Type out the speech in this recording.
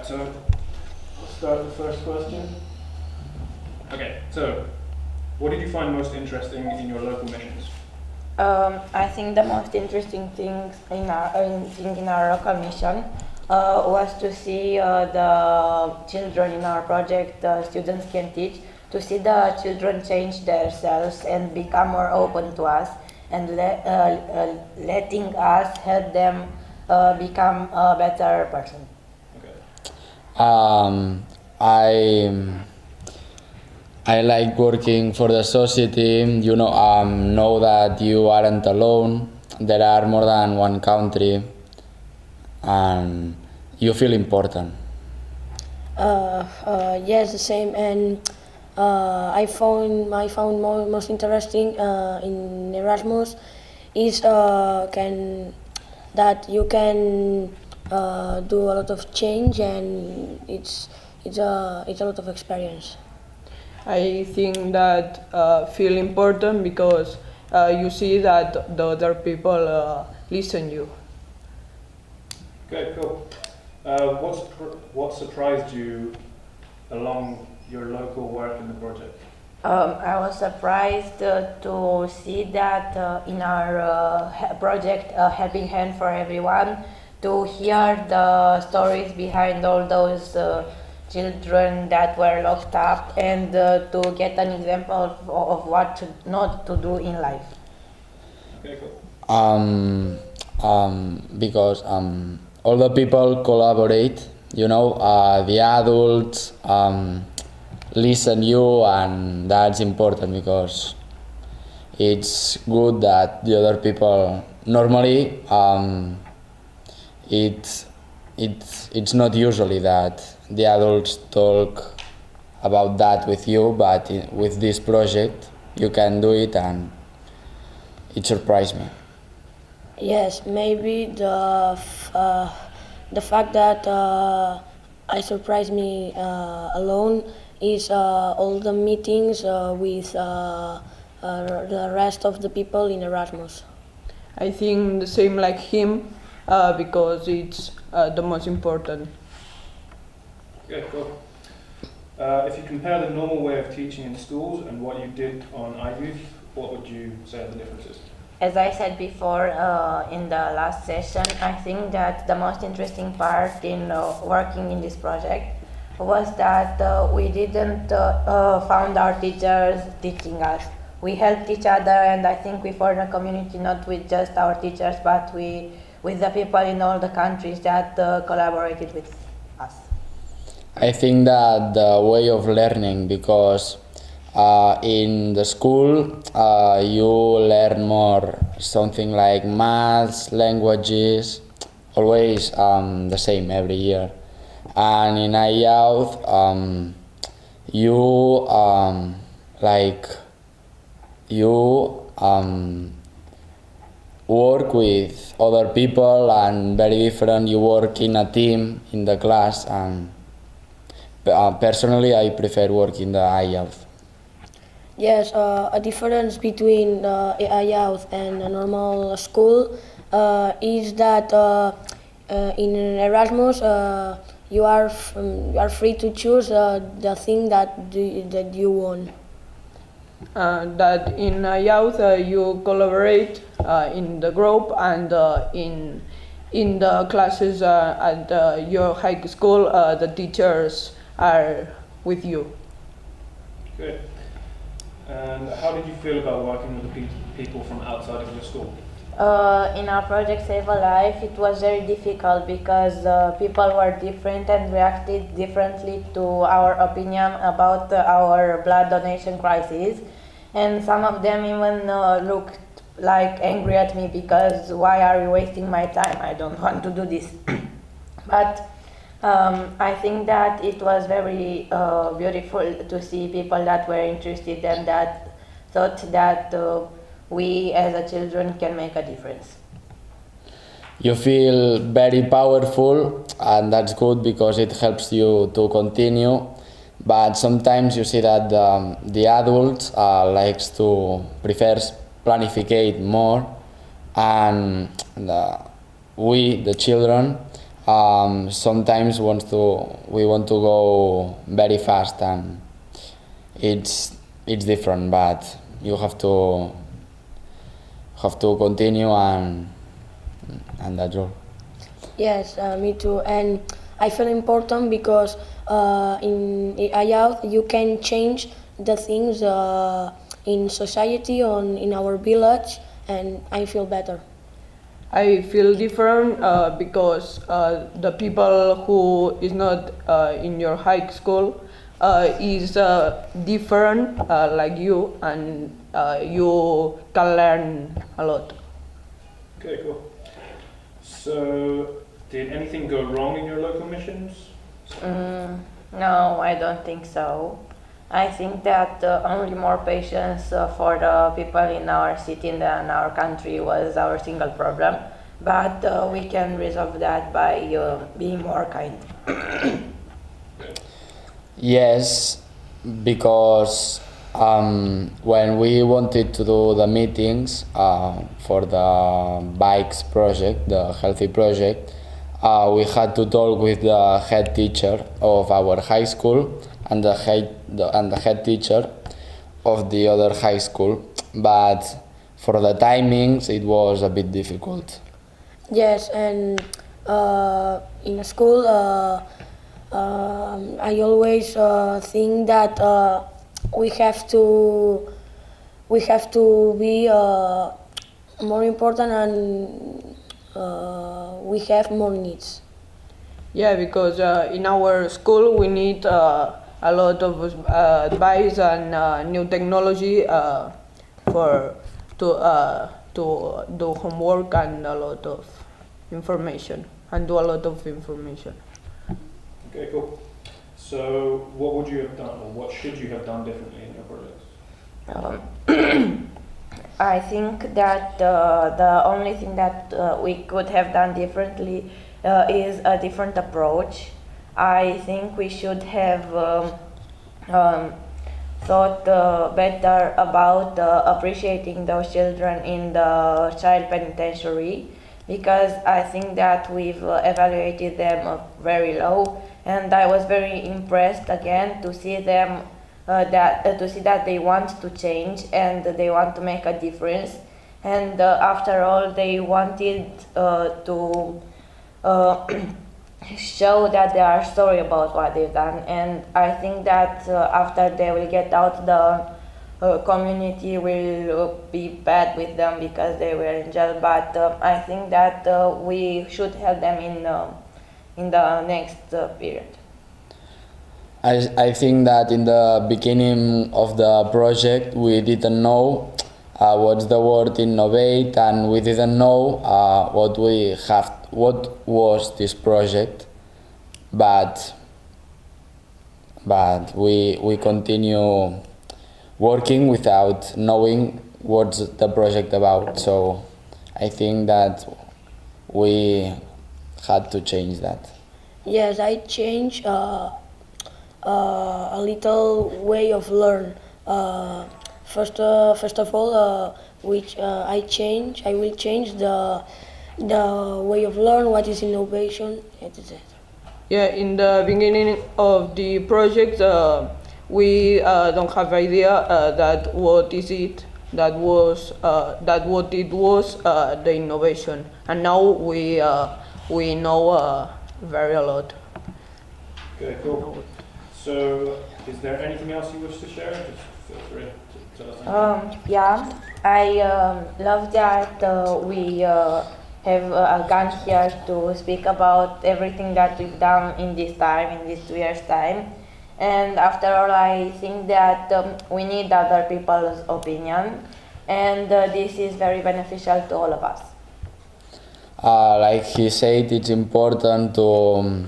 so we'll start the first question. Okay, so what did you find most interesting in your local missions? I think the most interesting things in our local mission was to see the children in our project, Students Can Teach, to see the children change themselves and become more open to us, and letting us help them become a better person. Okay. I like working for the society. Know that you aren't alone. There are more than one country, and you feel important. Yes, the same. And I found most interesting in Erasmus is that you can do a lot of change, and it's a lot of experience. I think that feel important because you see that the other people listen you. Okay, cool. What surprised you along your local work in the project? I was surprised to see that in our project Helping Hand for Everyone, to hear the stories behind all those children that were locked up, and to get an example of what not to do in life. Okay, cool. Because all the people collaborate. The adults listen you, and that's important because it's good that the other people normally it's not usually that the adults talk about that with you, but with this project you can do it, and it surprised me. Yes, maybe the fact that I surprised me alone is all the meetings with the rest of the people in Erasmus. I think the same like him because it's the most important. Okay, cool. If you compare the normal way of teaching in schools and what you did on iYouth, what would you say are the differences? As I said before in the last session, I think that the most interesting part in working in this project was that we didn't found our teachers teaching us. We helped each other, and I think we formed a community not with just our teachers, but with the people in all the countries that collaborated with us. I think that the way of learning, because in the school you learn more something like maths, languages, always the same every year, and in iYouth you work with other people, and very different. You work in a team in the class, and personally I prefer work in the iYouth. Yes, a difference between iYouth and a normal school is that in Erasmus you are free to choose the thing that you want. That in youth you collaborate in the group, and in the classes at your high school the teachers are with you. Good. And how did you feel about working with the people from outside of your school? In our project Save a Life, it was very difficult because people were different and reacted differently to our opinion about our blood donation crisis, and some of them even looked like angry at me because why are you wasting my time? I don't want to do this. But I think that it was very beautiful to see people that were interested and that thought that we as a children can make a difference. You feel very powerful, and that's good because it helps you to continue. But sometimes you see that the adults prefers planificate more, and we, the children, sometimes we want to go very fast, and it's different, but you have to continue, and that's all. Yes, me too. And I feel important because in IAUT you can change the things in society or in our village, and I feel better. I feel different because the people who is not in your high school is different like you, and you can learn a lot. Okay, cool. So, did anything go wrong in your local missions? No, I don't think so. I think that only more patience for the people in our city than our country was our single problem. But we can resolve that by being more kind. Yes, because when we wanted to do the meetings for the bikes project, the healthy project, we had to talk with the head teacher of our high school and the head teacher of the other high school, but for the timings it was a bit difficult. Yes, and in school I always think that we have to be more important, and we have more needs. Yeah, because in our school we need a lot of advice and new technology for to do homework and a lot of information and do a lot of information. Okay, cool. So, what would you have done, or what should you have done differently in your projects? I think that the only thing that we could have done differently is a different approach. I think we should have thought better about appreciating those children in the child penitentiary, because I think that we've evaluated them very low, and I was very impressed again to see them to see that they want to change and they want to make a difference, and after all they wanted to show that they are sorry about what they've done. And I think that after they will get out, the community will be bad with them because they were in jail, but I think that we should help them in the next period. I think that in the beginning of the project we didn't know what's the word innovate, and we didn't know what was this project, but we continue working without knowing what's the project about. So I think that we had to change that. Yes, I change a little way of learn. First of all, which I will change the way of learn. What is innovation, etc. Yeah, in the beginning of the project, we don't have idea that what is it that what it was the innovation, and now we know very a lot. Okay, cool. So, is there anything else you wish to share? Just feel free to tell us anything. Yeah, I love that we have gone here to speak about everything that we've done in this time, in these 2 years' time. And after all, I think that we need other people's opinion, and this is very beneficial to all of us. Like he said, it's important to